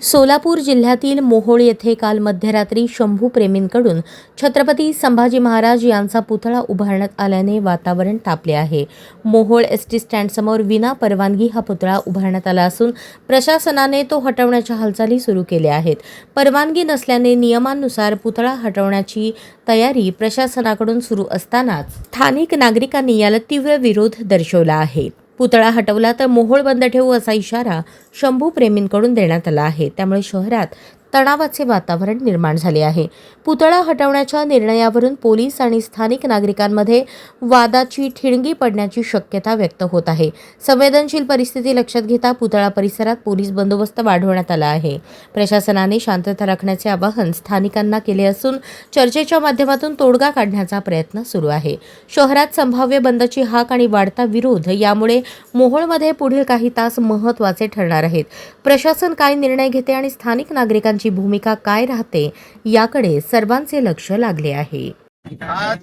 सोलापूर जिल्ह्यातील मोहोळ येथे काल मध्यरात्री शंभू प्रेमींकडून छत्रपती संभाजी महाराज यांचा पुतळा उभारण्यात आल्याने वातावरण तापले आहे। मोहोळ एसटी स्टँडसमोर विना परवानगी हा पुतळा उभारण्यात आला असून प्रशासनाने तो हटवण्याच्या हालचाली सुरू केल्या आहेत। परवानगी नसल्याने नियमानुसार पुतळा हटवण्याची तयारी प्रशासनाकडून सुरू असतानाच स्थानिक नागरिकांनी याला तीव्र विरोध दर्शवला आहे। पुतळा हटवला तर मोहोळ बंद ठेवू असा इशारा शंभू प्रेमींकडून देण्यात आला आहे। त्यामुळे शहरात तणावाचे वातावरण निर्माण झाले आहे। पुतळा हटवण्याच्या निर्णयावरून पोलीस आणि स्थानिक नागरिकांमध्ये वादाची ठिणगी पडण्याची शक्यता व्यक्त होत आहे। संवेदनशील परिस्थिती लक्षात घेता पुतळा परिसरात पोलीस बंदोबस्त वाढवण्यात आला आहे। प्रशासनाने शांतता राखण्याचे आवाहन स्थानिकांना केले असून चर्चेच्या माध्यमातून तोडगा काढण्याचा प्रयत्न सुरू आहे। शहरात संभाव्य बंदची हाक आणि वाढता विरोध यामुळे मोहोळमध्ये पुढील काही तास महत्त्वाचे ठरणार आहेत। प्रशासन काय निर्णय घेते आणि स्थानिक नागरिकांची भूमिका काय राहते याकडे सर्वांचे लक्ष लागले आहे। आज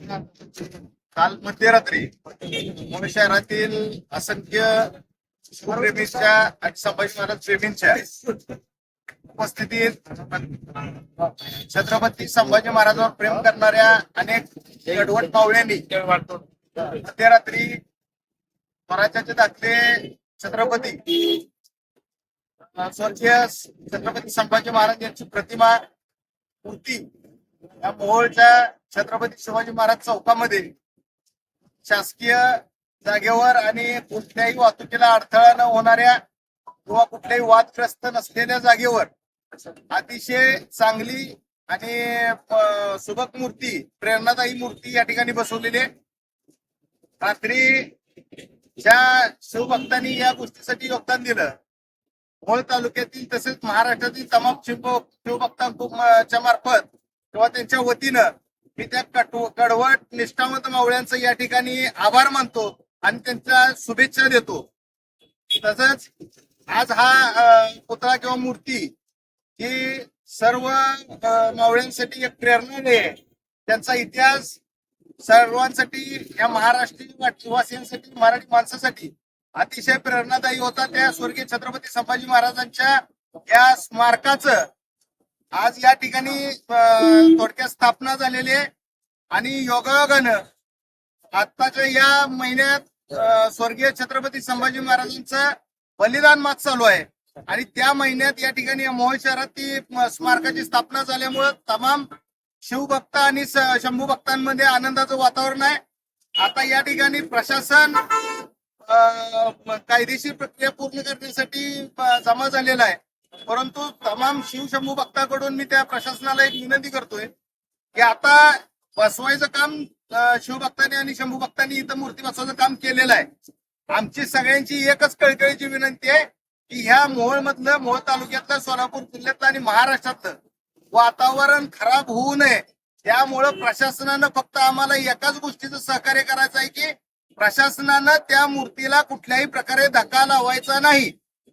काल मध्यरात्री मोहोळ शहरातील असंख्य शिवप्रेमींच्या आणि संभाजी महाराज प्रेमींच्या उपस्थितीत छत्रपती संभाजी महाराजांवर प्रेम करणाऱ्या अनेक गडवट मावळ्यांनी मध्यरात्री स्वराज्याचे दाखले छत्रपती स्वर्गीय छत्रपती संभाजी महाराज यांची प्रतिमा मूर्ती या मोहोळच्या छत्रपती शिवाजी महाराज चौकामध्ये शासकीय जागेवर आणि कुठल्याही वाहतुकीला अडथळा न होणाऱ्या किंवा कुठल्याही वादग्रस्त नसलेल्या जागेवर अतिशय चांगली आणि सुबक मूर्ती, प्रेरणादायी मूर्ती या ठिकाणी बसवलेली आहे। रात्री ज्या शिवभक्तांनी या गोष्टीसाठी योगदान दिलं, मोहोळ तालुक्यातील तसेच महाराष्ट्रातील तमाम शिवभक्तांच्या मार्फत किंवा त्यांच्या वतीनं मी त्या कडवट निष्ठावंत मावळ्यांचं या ठिकाणी आभार मानतो आणि त्यांच्या शुभेच्छा देतो। तसंच आज हा पुतळा किंवा मूर्ती ही सर्व मावळ्यांसाठी एक प्रेरणादायी आहे। त्यांचा इतिहास सर्वांसाठी, या महाराष्ट्रीय वासियांसाठी, मराठी माणसासाठी अतिशय प्रेरणादायी होता। त्या स्वर्गीय छत्रपती संभाजी महाराजांच्या या स्मारकाचं आज या ठिकाणी थोडक्यात स्थापना झालेली आहे आणि योगायोगानं आत्ताच्या या महिन्यात स्वर्गीय छत्रपती संभाजी महाराजांचं बलिदान मास चालू आहे आणि त्या महिन्यात या ठिकाणी मोहोळ शहरात ती स्मारकाची स्थापना झाल्यामुळे तमाम शिवभक्त आणि शंभू भक्तांमध्ये आनंदाचं वातावरण आहे। आता या ठिकाणी प्रशासन कायदेशीर प्रक्रिया पूर्ण करण्यासाठी जमा झालेला आहे, परंतु तमाम शिवशंभू भक्तांकडून मी त्या प्रशासनाला एक विनंती करतोय की आता बसवायचं काम शिवभक्तांनी आणि शंभू भक्तांनी इथं मूर्ती बसवायचं काम केलेलं आहे। आमची सगळ्यांची एकच कळकळीची विनंती आहे की ह्या मोहोळ तालुक्यातलं, सोलापूर जिल्ह्यातलं आणि महाराष्ट्रातलं वातावरण खराब होऊ नये, त्यामुळं प्रशासनानं फक्त आम्हाला एकाच गोष्टीचं सहकार्य करायचं आहे की प्रशासनानं त्या मूर्तीला कुठल्याही प्रकारे धक्का लावायचा नाही।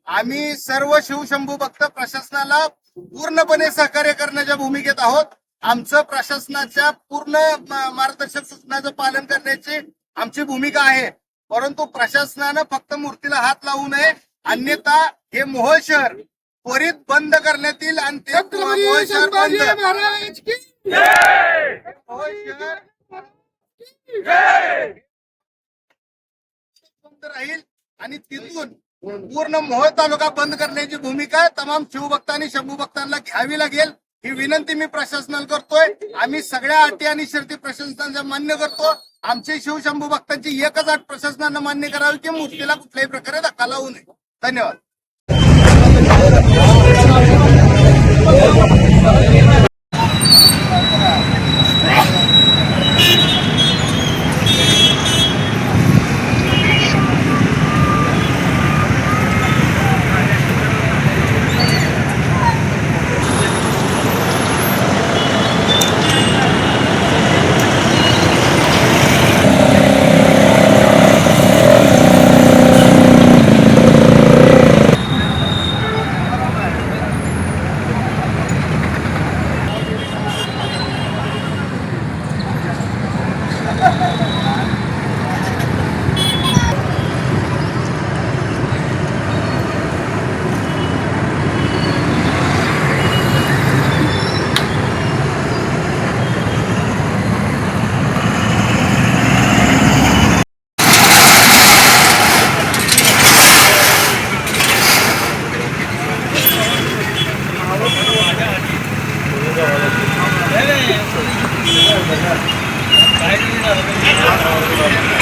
आम्ही सर्व शिवशंभू भक्त प्रशासनाला पूर्णपणे सहकार्य करण्याच्या भूमिकेत आहोत। आमचं प्रशासनाच्या पूर्ण मार्गदर्शक सूचनांचं पालन करण्याची आमची भूमिका आहे, परंतु प्रशासनानं फक्त मूर्तीला हात लावू नये, अन्यथा हे मोहोळ शहर त्वरित बंद करण्यात येईल आणि ते मोहोळ शहर बंद राहील आणि तिथून पूर्ण मोहोळ तालुका बंद करण्याची भूमिका तमाम शिवभक्तांनी शंभू भक्तांना घ्यावी लागेल, ही विनंती मी प्रशासनाला करतोय। आम्ही सगळ्या अटी आणि शर्ती प्रशासनाच्या मान्य करतो। आमचे शिवशंभू भक्तांची एकच अट प्रशासनानं मान्य करावी की मूर्तीला कुठल्याही प्रकारे धक्का लावू नये। धन्यवाद।